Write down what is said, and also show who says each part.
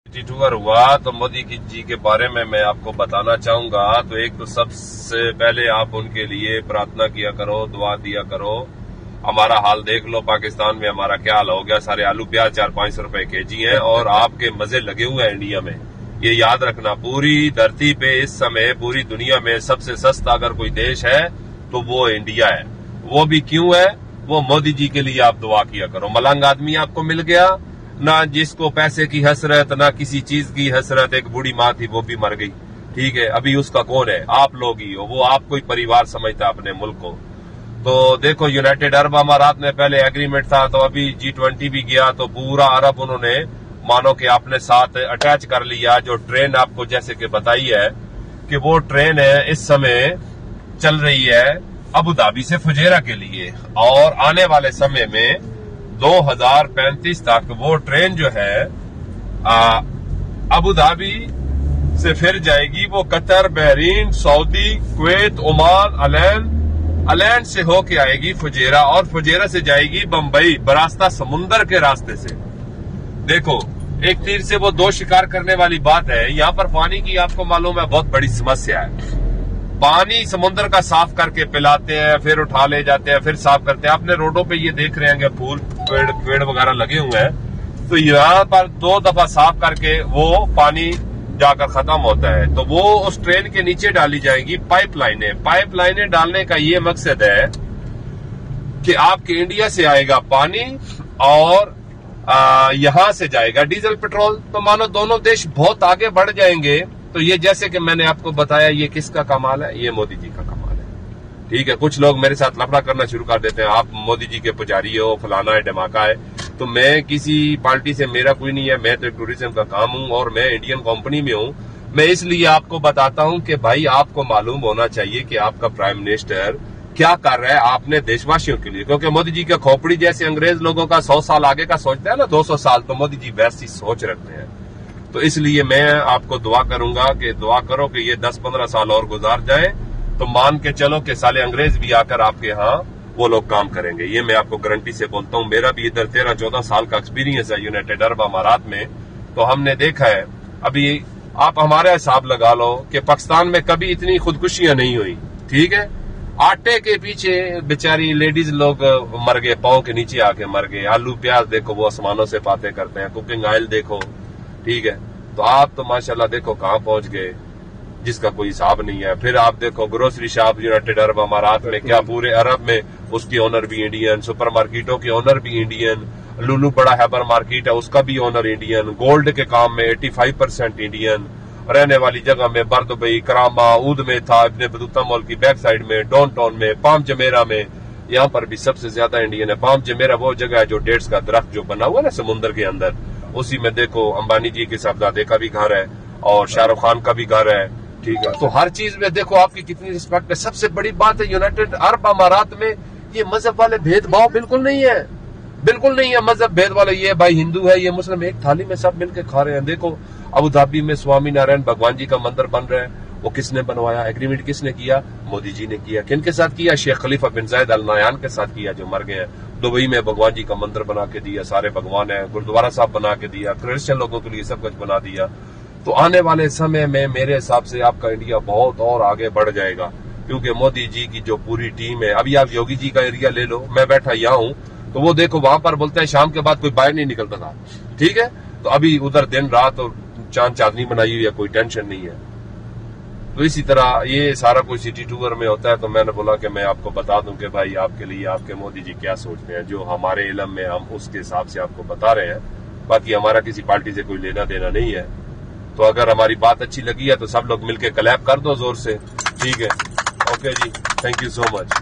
Speaker 1: Tour हुआ तो मोदी जी के बारे में मैं आपको बताना चाहूंगा। तो एक तो सबसे पहले आप उनके लिए प्रार्थना किया करो, दुआ दिया करो। हमारा हाल देख लो, पाकिस्तान में हमारा क्या हाल हो गया। सारे आलू प्याज 400-500 रुपए केजी हैं और आपके मजे लगे हुए हैं इंडिया में। ये याद रखना, पूरी धरती पे इस समय पूरी दुनिया में सबसे सस्ता अगर कोई देश है तो वो इंडिया है। वो भी क्यों है? वो मोदी जी के लिए आप दुआ किया करो। मलंग आदमी आपको मिल गया, ना जिसको पैसे की हसरत ना किसी चीज की हसरत। एक बूढ़ी माँ थी, वो भी मर गई, ठीक है। अभी उसका कौन है? आप लोग ही हो। वो आपको ही परिवार समझता है अपने मुल्क को। तो देखो, यूनाइटेड अरब अमारात में पहले एग्रीमेंट था, तो अभी G20 भी गया तो पूरा अरब उन्होंने मानो कि अपने साथ अटैच कर लिया। जो ट्रेन आपको जैसे कि बताई है कि वो ट्रेन है इस समय चल रही है अबू धाबी से फुजेरा के लिए, और आने वाले समय में 2035 तक वो ट्रेन जो है अबू धाबी से फिर जाएगी, वो Qatar, Bahrain, Saudi, Kuwait, Oman, Al Ain से होके आएगी फुजेरा, और फुजेरा से जाएगी बंबई बरास्ता समुंदर के रास्ते से। देखो, एक तीर से वो दो शिकार करने वाली बात है। यहाँ पर पानी की आपको मालूम है बहुत बड़ी समस्या है। पानी समुद्र का साफ करके पिलाते हैं, फिर उठा ले जाते हैं, फिर साफ करते हैं। आपने रोडों पे ये देख रहे हैं फूल पेड़ वगैरह लगे हुए हैं, तो यहाँ पर 2 दफा साफ करके वो पानी जाकर खत्म होता है। तो वो उस ट्रेन के नीचे डाली जाएंगी पाइपलाइनें डालने का ये मकसद है कि आपके इंडिया से आएगा पानी और यहां से जाएगा डीजल पेट्रोल। तो मानो दोनों देश बहुत आगे बढ़ जाएंगे। तो ये जैसे कि मैंने आपको बताया, ये किसका कमाल है? ये मोदी जी का कमाल है, ठीक है। कुछ लोग मेरे साथ लफड़ा करना शुरू कर देते हैं, आप मोदी जी के पुजारी हो, फलाना है, धमाका है। तो मैं किसी पार्टी से मेरा कोई नहीं है, मैं तो टूरिज्म का काम हूं और मैं इंडियन कंपनी में हूं। मैं इसलिए आपको बताता हूं कि भाई आपको मालूम होना चाहिए कि आपका प्राइम मिनिस्टर क्या कर रहा है आपने देशवासियों के लिए। क्योंकि मोदी जी का खोपड़ी जैसे अंग्रेज लोगों का 100 साल आगे का सोचता है ना, 200 साल, तो मोदी जी वैसी सोच रखते हैं। तो इसलिए मैं आपको दुआ करूंगा कि दुआ करो कि ये 10-15 साल और गुजार जाए, तो मान के चलो कि साले अंग्रेज भी आकर आपके यहाँ वो लोग काम करेंगे। ये मैं आपको गारंटी से बोलता हूँ। मेरा भी इधर 13-14 साल का एक्सपीरियंस है यूनाइटेड अरब अमारात में। तो हमने देखा है, अभी आप हमारा हिसाब लगा लो कि पाकिस्तान में कभी इतनी खुदकुशियां नहीं हुई, ठीक है। आटे के पीछे बेचारी लेडीज लोग मर गए, पांव के नीचे आके मर गए। आलू प्याज देखो वो आसमानों से बातें करते हैं, कुकिंग ऑयल देखो, ठीक है। तो आप तो माशाल्लाह देखो कहां पहुंच गए, जिसका कोई हिसाब नहीं है। फिर आप देखो ग्रोसरी शॉप यूनाइटेड अरब अमारात में, क्या पूरे अरब में उसकी ओनर भी इंडियन, सुपर मार्केटों के ओनर भी इंडियन, लुलू बड़ा हैबर मार्केट है उसका भी ओनर इंडियन, गोल्ड के काम में 85% इंडियन, रहने वाली जगह में बर्दुबई, करामा, ऊद में था, इब्ने बतूता मॉल की बैक साइड में, डाउन टाउन में, पाम जमेरा में, यहाँ पर भी सबसे ज्यादा इंडियन है। पाम जमेरा वो जगह है जो डेट्स का दरख्त जो बना हुआ है ना समुद्र के अंदर, उसी में देखो अंबानी जी के साहबजादे का भी घर है और शाहरुख खान का भी घर है, ठीक है। तो हर चीज में देखो आपकी कितनी रिस्पेक्ट है। सबसे बड़ी बात है यूनाइटेड अरब अमारात में ये मजहब वाले भेदभाव बिल्कुल नहीं है, बिल्कुल नहीं है मजहब भेद वाले। ये भाई हिंदू है, ये मुस्लिम, एक थाली में सब मिलकर खा रहे हैं। देखो अबू धाबी में स्वामी नारायण भगवान जी का मंदिर बन रहा है, वो किसने बनवाया? एग्रीमेंट किसने किया? मोदी जी ने किया। किन के साथ किया? शेख खलीफा बिन जायद अल नहयान के साथ किया, जो मर गए हैं। दुबई में भगवान जी का मंदिर बना के दिया, सारे भगवान है, गुरुद्वारा साहब बना के दिया, क्रिश्चियन लोगों के लिए सब कुछ बना दिया। तो आने वाले समय में मेरे हिसाब से आपका इंडिया बहुत और आगे बढ़ जाएगा, क्योंकि मोदी जी की जो पूरी टीम है। अभी आप योगी जी का एरिया ले लो, मैं बैठा यहाँ हूँ, तो वो देखो वहां पर बोलते हैं शाम के बाद कोई बाहर नहीं निकलता था, ठीक है। तो अभी उधर दिन रात और चांद चांदनी बनाई हुई है, कोई टेंशन नहीं है। तो इसी तरह ये सारा कोई सिटी टूर में होता है। तो मैंने बोला कि मैं आपको बता दूं कि भाई आपके लिए आपके मोदी जी क्या सोचते हैं, जो हमारे इल्म में हम उसके हिसाब से आपको बता रहे हैं। बाकी हमारा किसी पार्टी से कोई लेना देना नहीं है। तो अगर हमारी बात अच्छी लगी है तो सब लोग मिलकर क्लैप कर दो जोर से, ठीक है। ओके जी, थैंक यू सो मच।